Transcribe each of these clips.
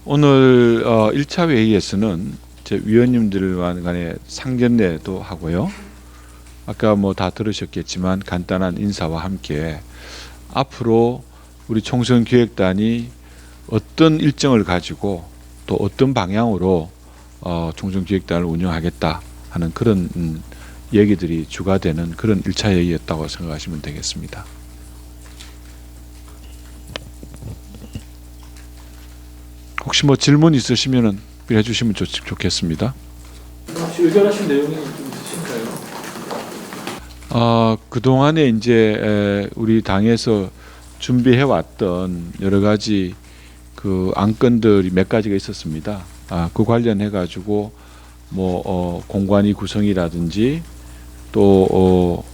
오늘 1차 회의에서는 제 위원님들 간의 상견례도 하고요. 아까 뭐 다 들으셨겠지만 간단한 인사와 함께 앞으로 우리 총선기획단이 어떤 일정을 가지고 또 어떤 방향으로 총선기획단을 운영하겠다 하는 그런 얘기들이 주가 되는 그런 1차 회의였다고 생각하시면 되겠습니다. 혹시 뭐 질문 있으시면은 해주시면 좋겠습니다. 혹시 의결하신 내용이 좀 있으신가요? 그 동안에 이제 우리 당에서 준비해 왔던 여러 가지 그 안건들이 몇 가지가 있었습니다. 그 관련해 가지고 뭐 공관위 구성이라든지 또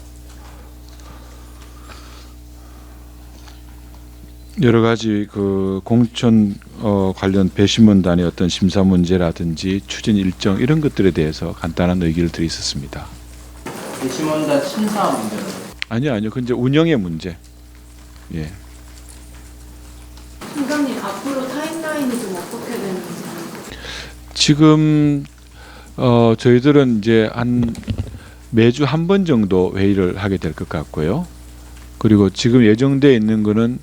여러 가지 그 공천 관련 배심원단의 어떤 심사 문제라든지 추진 일정 이런 것들에 대해서 간단한 의견을 드렸었습니다. 배심원단 심사 문제는? 아니요. 그 이제 운영의 문제. 예. 팀장님 앞으로 타임라인이 좀 어떻게 되는지. 지금 저희들은 이제 매주 한 번 정도 회의를 하게 될 것 같고요. 그리고 지금 예정되어 있는 거는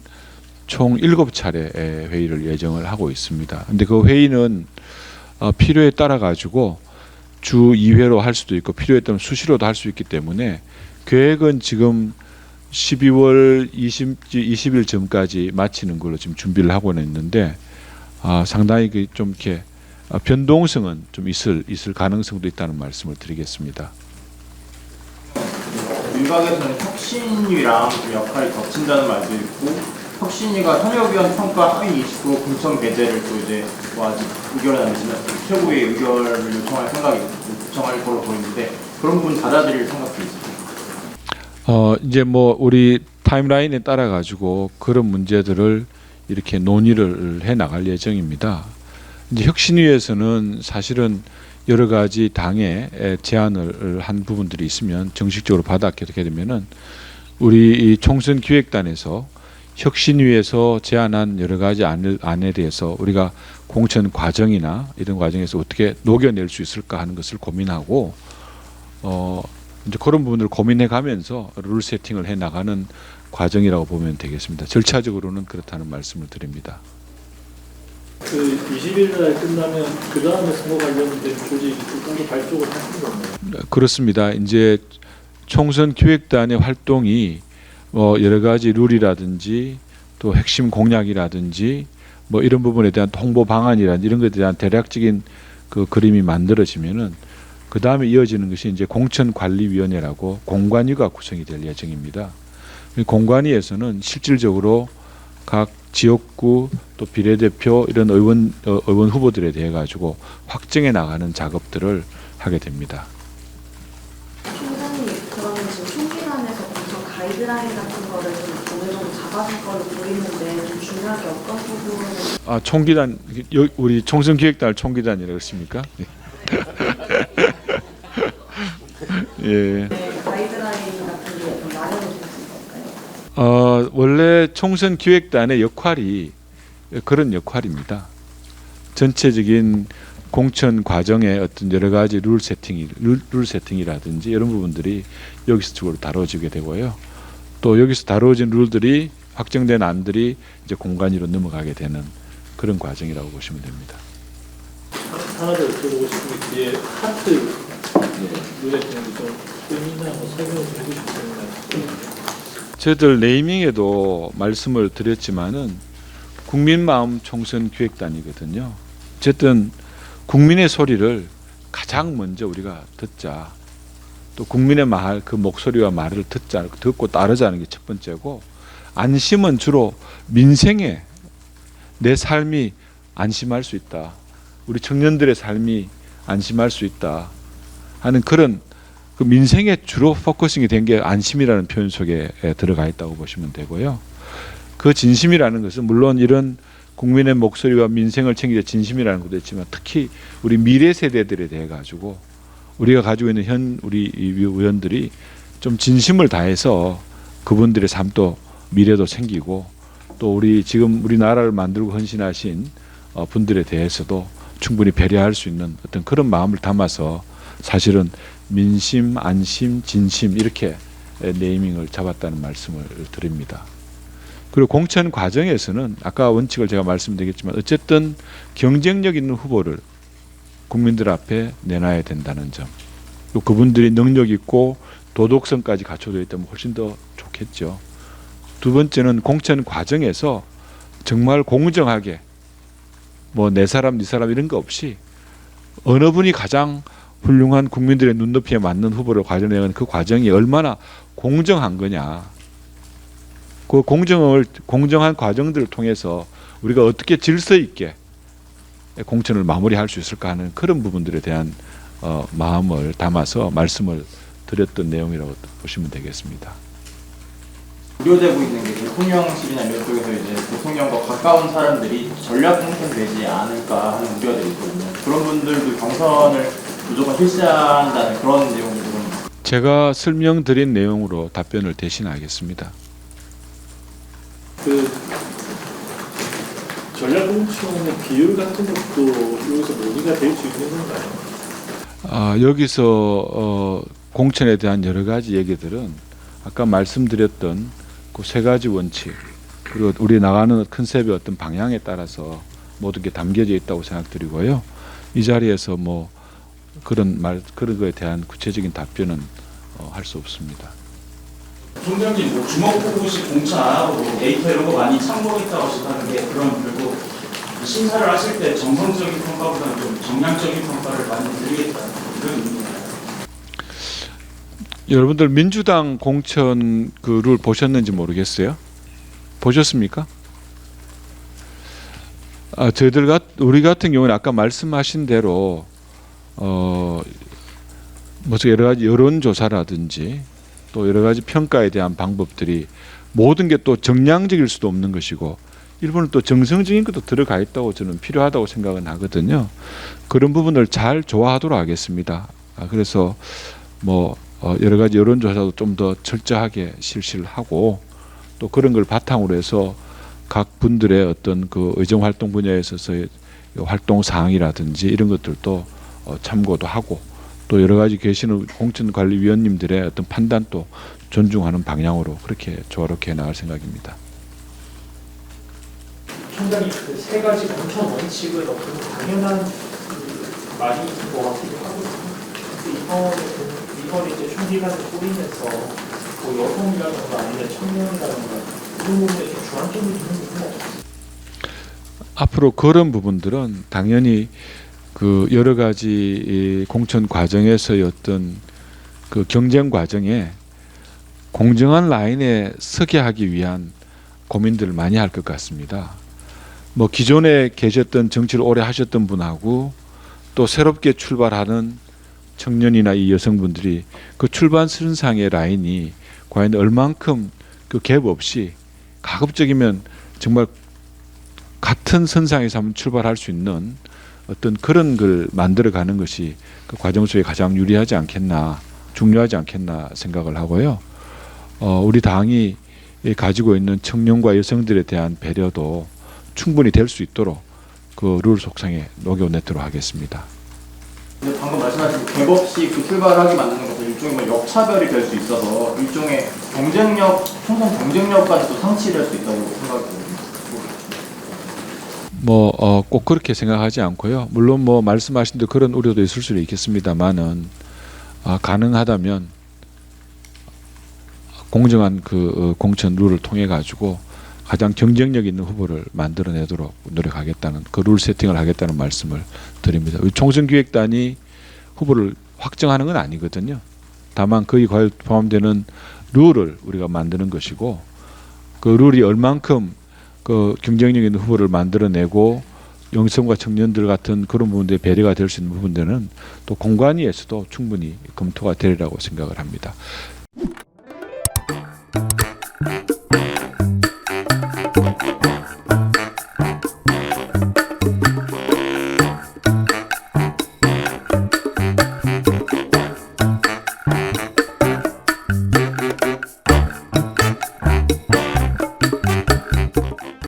총 7차례 회의를 예정을 하고 있습니다. 근데 그 회의는 필요에 따라 가지고 주 2회로 할 수도 있고 필요에 따르면 수시로도 할 수 있기 때문에 계획은 지금 12월 20일 전까지 마치는 걸로 지금 준비를 하고는 있는데 상당히 좀 이렇게 변동성은 좀 있을 가능성도 있다는 말씀을 드리겠습니다. 일각에서는 혁신위랑 좀 역할이 겹친다는 말도 있고, 혁신위가 현역위원 평가 하위 20% 공천 배제를 또 이제 뭐 아직 의결은 아니지만 최고의 의결을 요청할 걸로 보이는데, 그런 부분 받아들일 생각도 있습니다. 이제 뭐 우리 타임라인에 따라 가지고 그런 문제들을 이렇게 논의를 해 나갈 예정입니다. 이제 혁신위에서는 사실은 여러 가지 당에 제안을 한 부분들이 있으면 정식적으로 받았게 되면은 우리 이 총선 기획단에서 혁신위에서 제안한 여러 가지 안에 대해서 우리가 공천 과정이나 이런 과정에서 어떻게 녹여낼 수 있을까 하는 것을 고민하고 이제 그런 부분을 고민해 가면서 룰 세팅을 해 나가는 과정이라고 보면 되겠습니다. 절차적으로는 그렇다는 말씀을 드립니다. 그 20일 날 끝나면 그 다음에 선거 관련된 조직 따로 발족을 하시는 건가요? 그렇습니다. 이제 총선 기획단의 활동이 여러 가지 룰이라든지 또 핵심 공약이라든지 뭐 이런 부분에 대한 홍보 방안이라든지 이런 것에 대한 대략적인 그 그림이 만들어지면은 그 다음에 이어지는 것이 이제 공천관리위원회라고 공관위가 구성이 될 예정입니다. 공관위에서는 실질적으로 각 지역구 또 비례대표 이런 의원 후보들에 대해 가지고 확정해 나가는 작업들을 하게 됩니다. 팀장님 그러면 지금 총기단에서 공천 가이드라인 같은 거를 좀 어느 정도 잡아줄 걸로 보이는데 좀 중요하게 어떤 부분을? 총기단 우리 총선기획단 총기단이라고 했습니까? 예. 네, 가이드라인 같은 게 좀 마련해 주실 수 있을까요? 원래 총선 기획단의 역할이 그런 역할입니다. 전체적인 공천 과정의 어떤 여러 가지 룰 세팅이라든지 이런 부분들이 여기서 주로 다뤄지게 되고요. 또 여기서 다뤄진 룰들이 확정된 안들이 이제 공관위로 넘어가게 되는 그런 과정이라고 보시면 됩니다. 하나 더 여쭤보고 싶은 게 뒤에 하트 룰에 대한 좀 의미나 뭐 설명을 좀 해주실 수 있나요? 저희들 네이밍에도 말씀을 드렸지만은 국민마음 총선 기획단이거든요. 어쨌든 국민의 소리를 가장 먼저 우리가 듣자. 또 국민의 말, 그 목소리와 말을 듣고 따르자는 게 첫 번째고, 안심은 주로 민생에 내 삶이 안심할 수 있다. 우리 청년들의 삶이 안심할 수 있다 하는 그런 그 민생에 주로 포커싱이 된 게 안심이라는 표현 속에 들어가 있다고 보시면 되고요. 그 진심이라는 것은 물론 이런 국민의 목소리와 민생을 챙기자 진심이라는 것도 있지만 특히 우리 미래 세대들에 대해 가지고 우리가 가지고 있는 우리 의원들이 좀 진심을 다해서 그분들의 삶도 미래도 챙기고 또 우리 지금 우리나라를 만들고 헌신하신 분들에 대해서도 충분히 배려할 수 있는 어떤 그런 마음을 담아서 사실은 민심, 안심, 진심 이렇게 네이밍을 잡았다는 말씀을 드립니다. 그리고 공천 과정에서는 아까 원칙을 제가 말씀드리겠지만 어쨌든 경쟁력 있는 후보를 국민들 앞에 내놔야 된다는 점, 또 그분들이 능력 있고 도덕성까지 갖춰져 있다면 훨씬 더 좋겠죠. 두 번째는 공천 과정에서 정말 공정하게 뭐 내 사람 네 사람 이런 거 없이 어느 분이 가장 훌륭한 국민들의 눈높이에 맞는 후보를 과정내는 그 과정이 얼마나 공정한 거냐. 그 공정한 과정들을 통해서 우리가 어떻게 질서 있게 공천을 마무리할 수 있을까 하는 그런 부분들에 대한 마음을 담아서 말씀을 드렸던 내용이라고 보시면 되겠습니다. 우려되고 있는 게 대통령실이나 이런 쪽에서 이제 대통령과 가까운 사람들이 전략 공천되지 않을까 하는 우려들이 있거든요. 그런 분들도 경선을 무조건 실시한다는 그런 내용들은 제가 설명드린 내용으로 답변을 대신하겠습니다. 그 전략공천의 비율 같은 것도 여기서 논의가 될 수 있는 건가요? 여기서 공천에 대한 여러 가지 얘기들은 아까 말씀드렸던 그 세 가지 원칙 그리고 우리 나가는 컨셉의 어떤 방향에 따라서 모든 게 담겨져 있다고 생각드리고요. 이 자리에서 뭐 그런 거에 대한 구체적인 답변은 할 수 없습니다. 총장님 뭐 주먹 후보식 공천 안 하고 데이터 이런 거 많이 참고했다고 하시다는 게 그럼 결국 심사를 하실 때 정성적인 평가보다는 좀 정량적인 평가를 많이 드리겠다 이런 의미인가요? 여러분들 민주당 공천 그 룰 보셨는지 모르겠어요. 보셨습니까? 우리 같은 경우는 아까 말씀하신 대로 뭐 여러 가지 여론조사라든지 또 여러 가지 평가에 대한 방법들이 모든 게 또 정량적일 수도 없는 것이고 일부는 또 정성적인 것도 들어가 있다고 저는 필요하다고 생각은 하거든요. 그런 부분을 잘 조화하도록 하겠습니다. 그래서 뭐 여러 가지 여론조사도 좀 더 철저하게 실시를 하고 또 그런 걸 바탕으로 해서 각 분들의 어떤 그 의정활동 분야에 있어서의 활동 사항이라든지 이런 것들도 참고도 하고 또 여러 가지 계시는 공천관리위원님들의 어떤 판단도 존중하는 방향으로 그렇게 조화롭게 나갈 생각입니다. 총장님 그 세 가지 공천 원칙은 어떤 당연한 말인 것 같기도 하고 이번에 이제 총기간을 꾸리면서 뭐 여성이라든가 아니면 청년이라든가 이런 부분에 좀 주안점을 두는 부분은 없어요. 앞으로 그런 부분들은 당연히 그 여러 가지 이 공천 과정에서의 어떤 그 경쟁 과정에 공정한 라인에 서게 하기 위한 고민들을 많이 할 것 같습니다. 뭐 기존에 계셨던 정치를 오래 하셨던 분하고 또 새롭게 출발하는 청년이나 이 여성분들이 그 출발 선상의 라인이 과연 얼만큼 그 갭 없이 가급적이면 정말 같은 선상에서 한번 출발할 수 있는 어떤 그런 걸 만들어가는 것이 그 과정 속에 가장 유리하지 않겠나, 중요하지 않겠나 생각을 하고요. 우리 당이 가지고 있는 청년과 여성들에 대한 배려도 충분히 될 수 있도록 그 룰 속성에 녹여내도록 하겠습니다. 근데 방금 말씀하신 갭 없이 그 출발하게 만드는 것은 일종의 뭐 역차별이 될 수 있어서 일종의 경쟁력, 총선 경쟁력까지도 상실할 수 있다고 생각합니다. 꼭 그렇게 생각하지 않고요. 물론 뭐 말씀하신 대로 그런 우려도 있을 수는 있겠습니다만은 가능하다면 공정한 그 공천 룰을 통해 가지고 가장 경쟁력 있는 후보를 만들어내도록 노력하겠다는 그 룰 세팅을 하겠다는 말씀을 드립니다. 총선기획단이 후보를 확정하는 건 아니거든요. 다만 거기 포함되는 룰을 우리가 만드는 것이고 그 룰이 얼만큼 그 경쟁력 있는 후보를 만들어내고 여성과 청년들 같은 그런 부분들에 배려가 될 수 있는 부분들은 또 공관위에서도 충분히 검토가 되리라고 생각을 합니다.